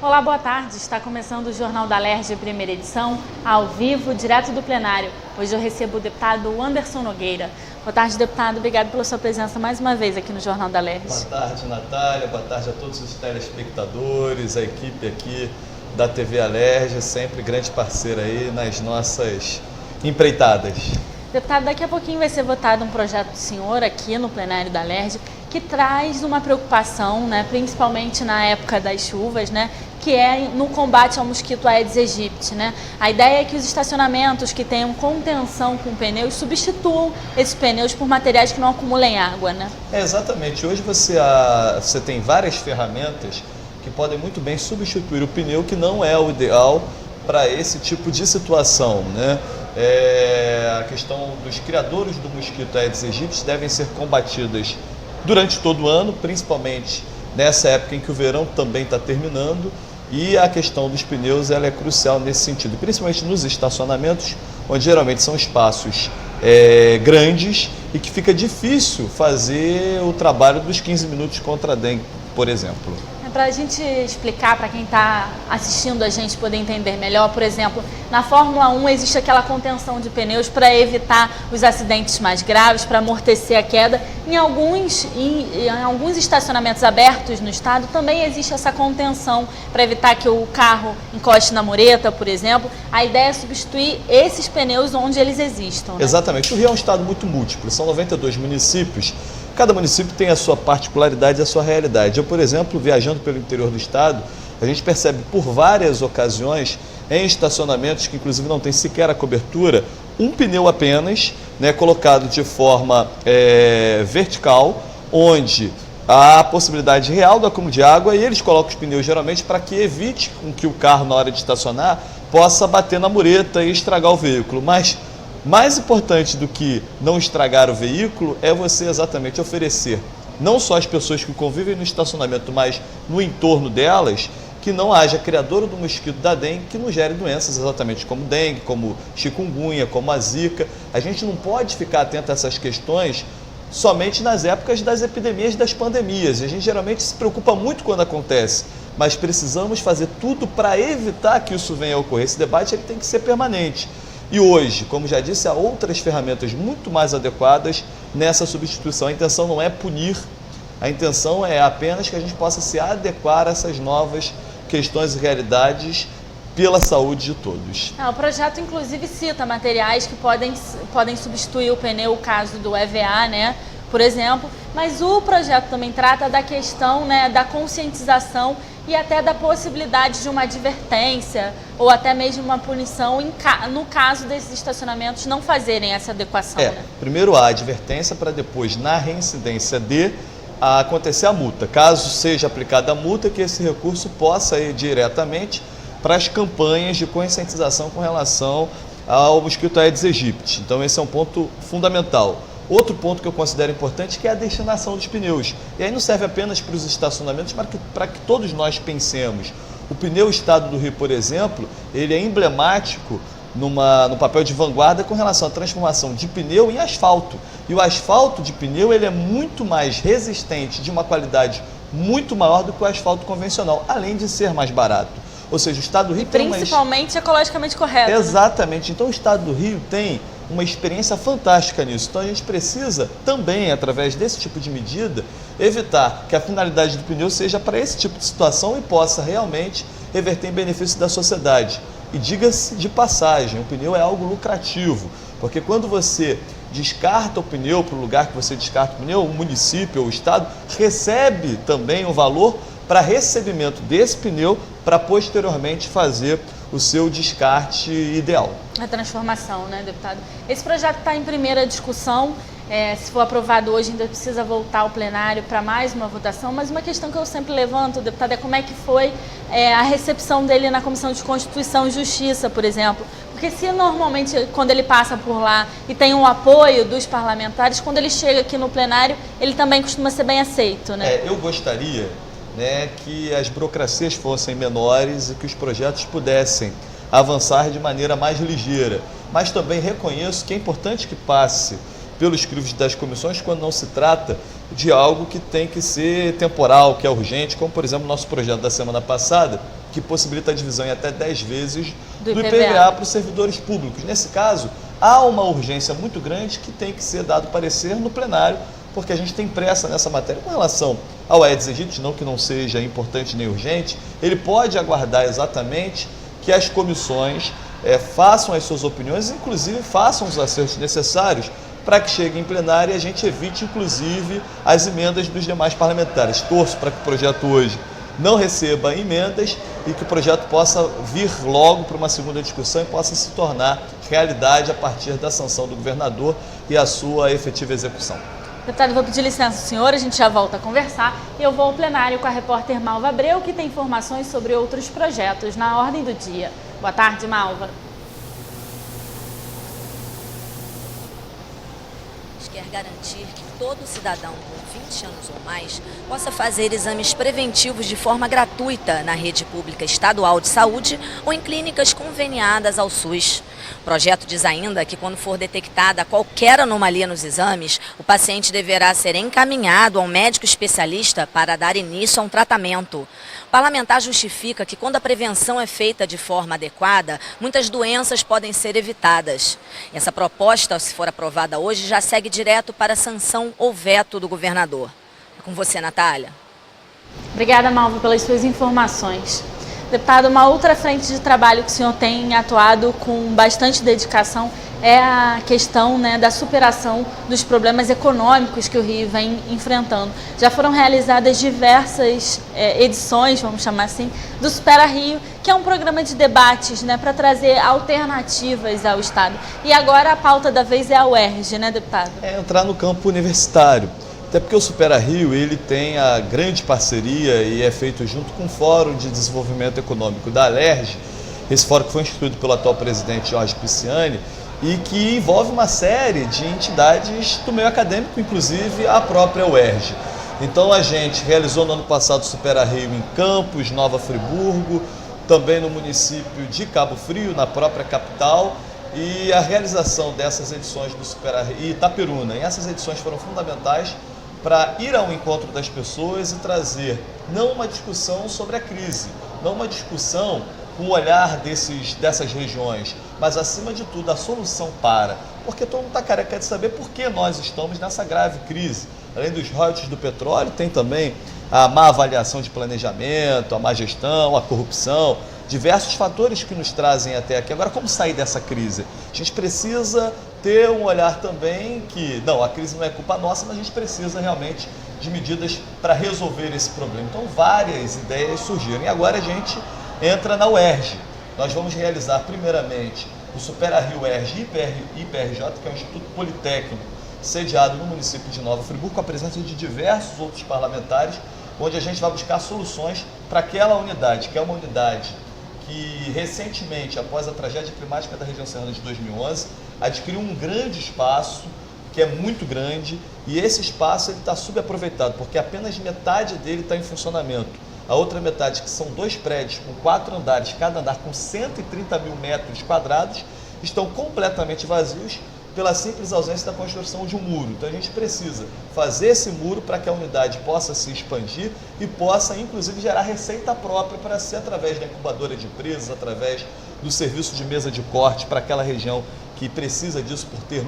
Olá, boa tarde. Está começando o Jornal da Alerj, primeira edição, ao vivo, direto do plenário. Hoje eu recebo o deputado Anderson Nogueira. Boa tarde, deputado. Obrigado pela sua presença mais uma vez aqui no Jornal da Alerj. Boa tarde, Natália. Boa tarde a todos os telespectadores, a equipe aqui da TV Alerj, sempre grande parceira aí nas nossas empreitadas. Deputado, daqui a pouquinho vai ser votado um projeto do senhor aqui no plenário da Alerj que traz uma preocupação, principalmente na época das chuvas, que é no combate ao mosquito Aedes aegypti. A ideia é que os estacionamentos que tenham contenção com pneus substituam esses pneus por materiais que não acumulem água. Exatamente. Hoje você tem várias ferramentas que podem muito bem substituir o pneu, que não é o ideal para esse tipo de situação. A questão dos criadores do mosquito Aedes aegypti devem ser combatidas durante todo o ano, principalmente nessa época em que o verão também está terminando, e a questão dos pneus ela é crucial nesse sentido, principalmente nos estacionamentos, onde geralmente são espaços grandes e que fica difícil fazer o trabalho dos 15 minutos contra a dengue, por exemplo. Para a gente explicar, para quem está assistindo a gente poder entender melhor, por exemplo, na Fórmula 1 existe aquela contenção de pneus para evitar os acidentes mais graves, para amortecer a queda. Em alguns estacionamentos abertos no estado também existe essa contenção para evitar que o carro encoste na mureta, por exemplo. A ideia é substituir esses pneus onde eles existam. Exatamente. O Rio é um estado muito múltiplo, são 92 municípios. Cada município tem a sua particularidade e a sua realidade. Eu, por exemplo, viajando pelo interior do estado, a gente percebe por várias ocasiões, em estacionamentos que inclusive não tem sequer a cobertura, um pneu apenas, colocado de forma vertical, onde há a possibilidade real do acúmulo de água, e eles colocam os pneus geralmente para que evite com que o carro, na hora de estacionar, possa bater na mureta e estragar o veículo. Mas mais importante do que não estragar o veículo é você exatamente oferecer, não só às pessoas que convivem no estacionamento, mas no entorno delas, que não haja criador do mosquito da dengue que não gere doenças exatamente como dengue, como chikungunya, como a zika. A gente não pode ficar atento a essas questões somente nas épocas das epidemias, das pandemias. A gente geralmente se preocupa muito quando acontece, mas precisamos fazer tudo para evitar que isso venha a ocorrer. Esse debate ele tem que ser permanente. E hoje, como já disse, há outras ferramentas muito mais adequadas nessa substituição. A intenção não é punir, a intenção é apenas que a gente possa se adequar a essas novas questões e realidades pela saúde de todos. O projeto, inclusive, cita materiais que podem substituir o pneu, o caso do EVA, por exemplo, mas o projeto também trata da questão da conscientização e até da possibilidade de uma advertência ou até mesmo uma punição no caso desses estacionamentos não fazerem essa adequação. Primeiro a advertência para depois, na reincidência acontecer a multa. Caso seja aplicada a multa, que esse recurso possa ir diretamente para as campanhas de conscientização com relação ao mosquito Aedes aegypti. Então esse é um ponto fundamental. Outro ponto que eu considero importante que é a destinação dos pneus. E aí não serve apenas para os estacionamentos, mas para que todos nós pensemos. O pneu Estado do Rio, por exemplo, ele é emblemático no papel de vanguarda com relação à transformação de pneu em asfalto. E o asfalto de pneu ele é muito mais resistente, de uma qualidade muito maior do que o asfalto convencional, além de ser mais barato. Ou seja, o Estado do Rio tem principalmente ecologicamente correto. Exatamente. Então o Estado do Rio tem uma experiência fantástica nisso. Então a gente precisa também, através desse tipo de medida, evitar que a finalidade do pneu seja para esse tipo de situação e possa realmente reverter em benefício da sociedade. E diga-se de passagem, o pneu é algo lucrativo, porque quando você descarta o pneu para o lugar que você descarta o pneu, o município ou o Estado recebe também um valor para recebimento desse pneu para posteriormente fazer o seu descarte ideal. A transformação, deputado? Esse projeto está em primeira discussão, se for aprovado hoje ainda precisa voltar ao plenário para mais uma votação, mas uma questão que eu sempre levanto, deputado, é como é que foi a recepção dele na Comissão de Constituição e Justiça, por exemplo. Porque se normalmente, quando ele passa por lá e tem o apoio dos parlamentares, quando ele chega aqui no plenário, ele também costuma ser bem aceito, Eu gostaria que as burocracias fossem menores e que os projetos pudessem avançar de maneira mais ligeira. Mas também reconheço que é importante que passe pelos crimes das comissões quando não se trata de algo que tem que ser temporal, que é urgente, como por exemplo o nosso projeto da semana passada, que possibilita a divisão em até 10 vezes do do IPVA IPVA para os servidores públicos. Nesse caso, há uma urgência muito grande que tem que ser dado parecer no plenário, porque a gente tem pressa nessa matéria. Com relação ao Aedes aegypti, não que não seja importante nem urgente, ele pode aguardar exatamente que as comissões façam as suas opiniões, inclusive façam os acertos necessários para que chegue em plenário e a gente evite, inclusive, as emendas dos demais parlamentares. Torço para que o projeto hoje não receba emendas e que o projeto possa vir logo para uma segunda discussão e possa se tornar realidade a partir da sanção do governador e a sua efetiva execução. Deputado, vou pedir licença ao senhor, a gente já volta a conversar e eu vou ao plenário com a repórter Malva Abreu, que tem informações sobre outros projetos na ordem do dia. Boa tarde, Malva. Quer garantir que todo cidadão com 20 anos ou mais possa fazer exames preventivos de forma gratuita na rede pública estadual de saúde ou em clínicas conveniadas ao SUS. O projeto diz ainda que quando for detectada qualquer anomalia nos exames, o paciente deverá ser encaminhado a um médico especialista para dar início a um tratamento. O parlamentar justifica que quando a prevenção é feita de forma adequada, muitas doenças podem ser evitadas. Essa proposta, se for aprovada hoje, já segue direto para a sanção ou veto do governador. É com você, Natália. Obrigada, Malva, pelas suas informações. Deputado, uma outra frente de trabalho que o senhor tem atuado com bastante dedicação é a questão, da superação dos problemas econômicos que o Rio vem enfrentando. Já foram realizadas diversas edições, vamos chamar assim, do Supera Rio, que é um programa de debates para trazer alternativas ao Estado. E agora a pauta da vez é a UERJ, deputado? É entrar no campo universitário. Até porque o Supera Rio ele tem a grande parceria e é feito junto com o Fórum de Desenvolvimento Econômico da Alerj, esse fórum que foi instituído pelo atual presidente Jorge Pisciani e que envolve uma série de entidades do meio acadêmico, inclusive a própria UERJ. Então a gente realizou no ano passado o Supera Rio em Campos, Nova Friburgo, também no município de Cabo Frio, na própria capital. E a realização dessas edições do Supera Rio e Itaperuna, e essas edições foram fundamentais para ir ao encontro das pessoas e trazer não uma discussão sobre a crise, não uma discussão com o olhar dessas regiões, mas acima de tudo a solução porque todo mundo está careca de saber por que nós estamos nessa grave crise. Além dos royalties do petróleo, tem também a má avaliação de planejamento, a má gestão, a corrupção, diversos fatores que nos trazem até aqui. Agora, como sair dessa crise? A gente precisa ter um olhar também que, não, a crise não é culpa nossa, mas a gente precisa realmente de medidas para resolver esse problema. Então, várias ideias surgiram. E agora a gente entra na UERJ. Nós vamos realizar, primeiramente, o Supera Rio UERJ IPRJ, que é um Instituto Politécnico, sediado no município de Nova Friburgo, com a presença de diversos outros parlamentares, onde a gente vai buscar soluções para aquela unidade, que é uma unidade que recentemente, após a tragédia climática da região serrana de 2011, adquiriu um grande espaço, que é muito grande, e esse espaço está subaproveitado, porque apenas metade dele está em funcionamento. A outra metade, que são 2 prédios com 4 andares, cada andar com 130 mil metros quadrados, estão completamente vazios pela simples ausência da construção de um muro. Então a gente precisa fazer esse muro para que a unidade possa se expandir e possa, inclusive, gerar receita própria para ser através da incubadora de empresas, através do serviço de mesa de corte para aquela região que precisa disso por ter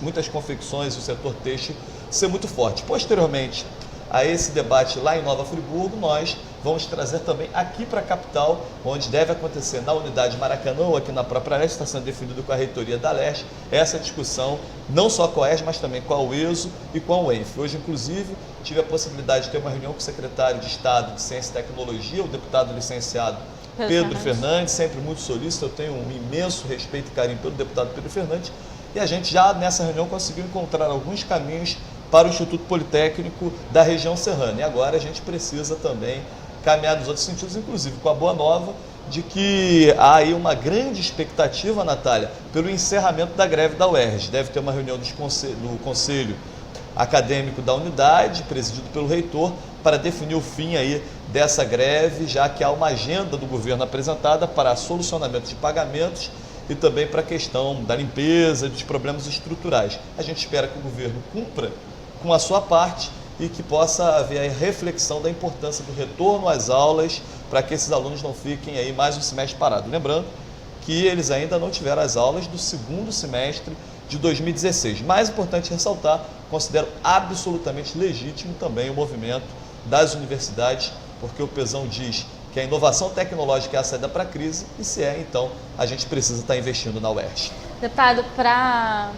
muitas confecções e o setor têxtil ser muito forte. Posteriormente a esse debate lá em Nova Friburgo, nós vamos trazer também aqui para a capital, onde deve acontecer na unidade Maracanã, ou aqui na própria Leste, está sendo definido com a reitoria da Leste, essa discussão não só com a UERJ, mas também com a UESO e com a UENF. Hoje, inclusive, tive a possibilidade de ter uma reunião com o secretário de Estado de Ciência e Tecnologia, o deputado licenciado Pedro Fernandes, sempre muito solícito, eu tenho um imenso respeito e carinho pelo deputado Pedro Fernandes, e a gente já nessa reunião conseguiu encontrar alguns caminhos para o Instituto Politécnico da região serrana. E agora a gente precisa também caminhar nos outros sentidos, inclusive com a boa nova de que há aí uma grande expectativa, Natália, pelo encerramento da greve da UERJ. Deve ter uma reunião do Conselho Acadêmico da unidade, presidido pelo reitor, para definir o fim aí dessa greve, já que há uma agenda do governo apresentada para solucionamento de pagamentos e também para a questão da limpeza, dos problemas estruturais. A gente espera que o governo cumpra com a sua parte e que possa haver a reflexão da importância do retorno às aulas para que esses alunos não fiquem aí mais um semestre parado. Lembrando que eles ainda não tiveram as aulas do segundo semestre de 2016. Mais importante ressaltar, considero absolutamente legítimo também o movimento das universidades, porque o Pezão diz que a inovação tecnológica é a saída para a crise, e se é, então, a gente precisa estar investindo na UERJ. Deputado, para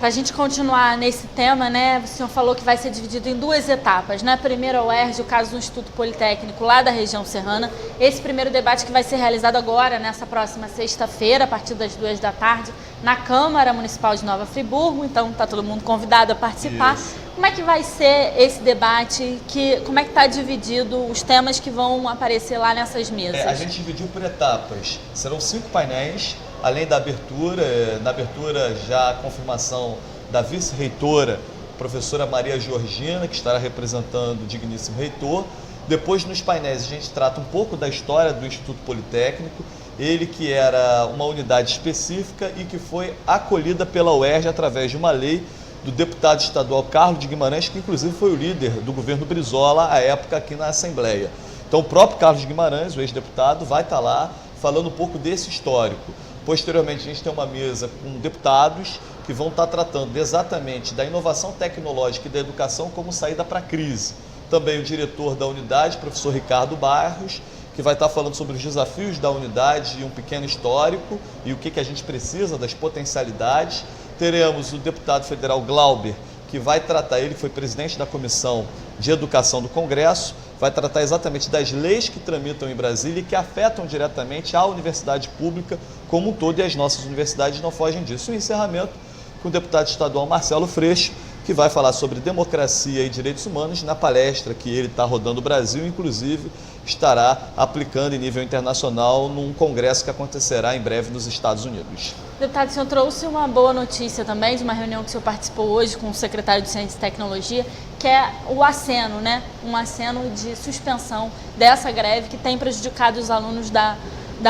a gente continuar nesse tema, né, o senhor falou que vai ser dividido em duas etapas, né? Primeiro a UERJ, o caso do Instituto Politécnico lá da região serrana. Esse primeiro debate que vai ser realizado agora, nessa próxima sexta-feira, a partir das 2 da tarde, na Câmara Municipal de Nova Friburgo. Então está todo mundo convidado a participar. Isso. Como é que vai ser esse debate? Como é que está dividido os temas que vão aparecer lá nessas mesas? A gente dividiu por etapas. Serão 5 painéis. Além da abertura, na abertura já a confirmação da vice-reitora, professora Maria Georgina, que estará representando o digníssimo reitor. Depois, nos painéis, a gente trata um pouco da história do Instituto Politécnico, ele que era uma unidade específica e que foi acolhida pela UERJ através de uma lei do deputado estadual Carlos de Guimarães, que inclusive foi o líder do governo Brizola à época aqui na Assembleia. Então, o próprio Carlos de Guimarães, o ex-deputado, vai estar lá falando um pouco desse histórico. Posteriormente, a gente tem uma mesa com deputados que vão estar tratando exatamente da inovação tecnológica e da educação como saída para a crise. Também o diretor da unidade, professor Ricardo Barros, que vai estar falando sobre os desafios da unidade e um pequeno histórico e o que a gente precisa, das potencialidades. Teremos o deputado federal Glauber, que vai tratar, ele foi presidente da Comissão de Educação do Congresso, vai tratar exatamente das leis que tramitam em Brasília e que afetam diretamente a universidade pública como um todo, e as nossas universidades não fogem disso. E o encerramento com o deputado estadual Marcelo Freixo, que vai falar sobre democracia e direitos humanos na palestra que ele está rodando o Brasil, inclusive estará aplicando em nível internacional num congresso que acontecerá em breve nos Estados Unidos. Deputado, o senhor trouxe uma boa notícia também de uma reunião que o senhor participou hoje com o secretário de Ciência e Tecnologia, que é o aceno, né? Um aceno de suspensão dessa greve que tem prejudicado os alunos da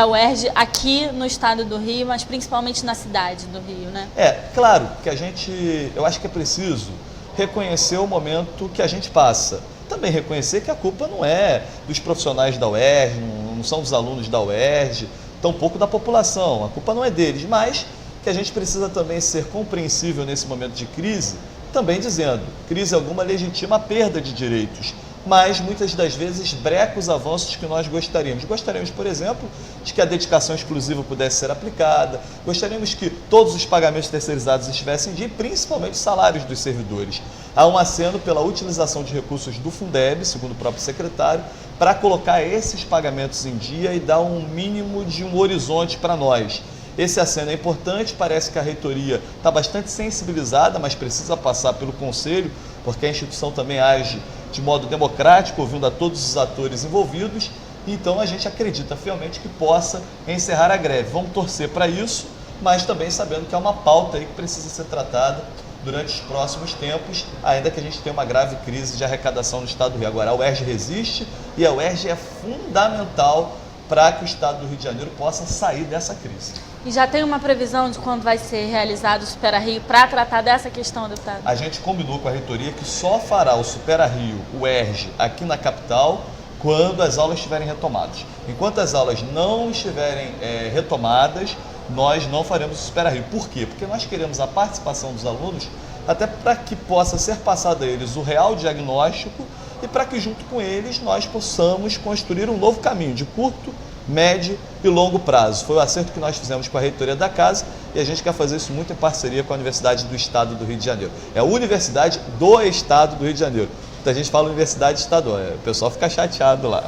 UERJ aqui no estado do Rio, mas principalmente na cidade do Rio, né? Claro que eu acho que é preciso reconhecer o momento que a gente passa. Também reconhecer que a culpa não é dos profissionais da UERJ, não são dos alunos da UERJ, tampouco da população, a culpa não é deles, mas que a gente precisa também ser compreensível nesse momento de crise, também dizendo, crise alguma legitima a perda de direitos, mas muitas das vezes breca os avanços que nós gostaríamos. Gostaríamos, por exemplo, de que a dedicação exclusiva pudesse ser aplicada, gostaríamos que todos os pagamentos terceirizados estivessem em dia, principalmente os salários dos servidores. Há um aceno pela utilização de recursos do Fundeb, segundo o próprio secretário, para colocar esses pagamentos em dia e dar um mínimo de um horizonte para nós. Esse aceno é importante, parece que a reitoria está bastante sensibilizada, mas precisa passar pelo conselho, porque a instituição também age de modo democrático, ouvindo a todos os atores envolvidos, então a gente acredita fielmente que possa encerrar a greve. Vamos torcer para isso, mas também sabendo que é uma pauta aí que precisa ser tratada durante os próximos tempos, ainda que a gente tenha uma grave crise de arrecadação no estado do Rio. Agora, a UERJ resiste e a UERJ é fundamental para que o estado do Rio de Janeiro possa sair dessa crise. E já tem uma previsão de quando vai ser realizado o Supera Rio para tratar dessa questão, deputado? A gente combinou com a reitoria que só fará o Supera Rio, o UERJ, aqui na capital, quando as aulas estiverem retomadas. Enquanto as aulas não estiverem retomadas, nós não faremos o Supera Rio. Por quê? Porque nós queremos a participação dos alunos até para que possa ser passado a eles o real diagnóstico e para que junto com eles nós possamos construir um novo caminho de curto, médio e longo prazo. Foi o acerto que nós fizemos com a reitoria da casa e a gente quer fazer isso muito em parceria com a Universidade do Estado do Rio de Janeiro. É a Universidade do Estado do Rio de Janeiro. Muita gente fala Universidade Estadual, o pessoal fica chateado lá.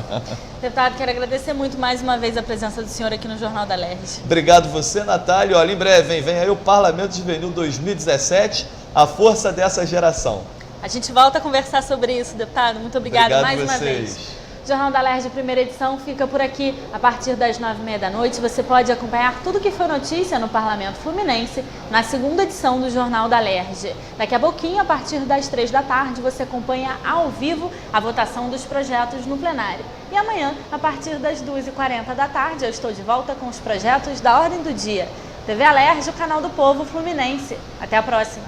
Deputado, quero agradecer muito mais uma vez a presença do senhor aqui no Jornal da LERJ. Obrigado você, Natália. Olha, em breve vem aí o Parlamento Juvenil 2017, a força dessa geração. A gente volta a conversar sobre isso, deputado. Muito obrigada mais uma vez. O Jornal da LERJ, primeira edição, fica por aqui. A partir das 9h30 da noite, você pode acompanhar tudo que foi notícia no Parlamento Fluminense na segunda edição do Jornal da LERJ. Daqui a pouquinho, a partir das 3 da tarde, você acompanha ao vivo a votação dos projetos no plenário. E amanhã, a partir das 2h40 da tarde, eu estou de volta com os projetos da Ordem do Dia. TV LERJ, o canal do povo fluminense. Até a próxima!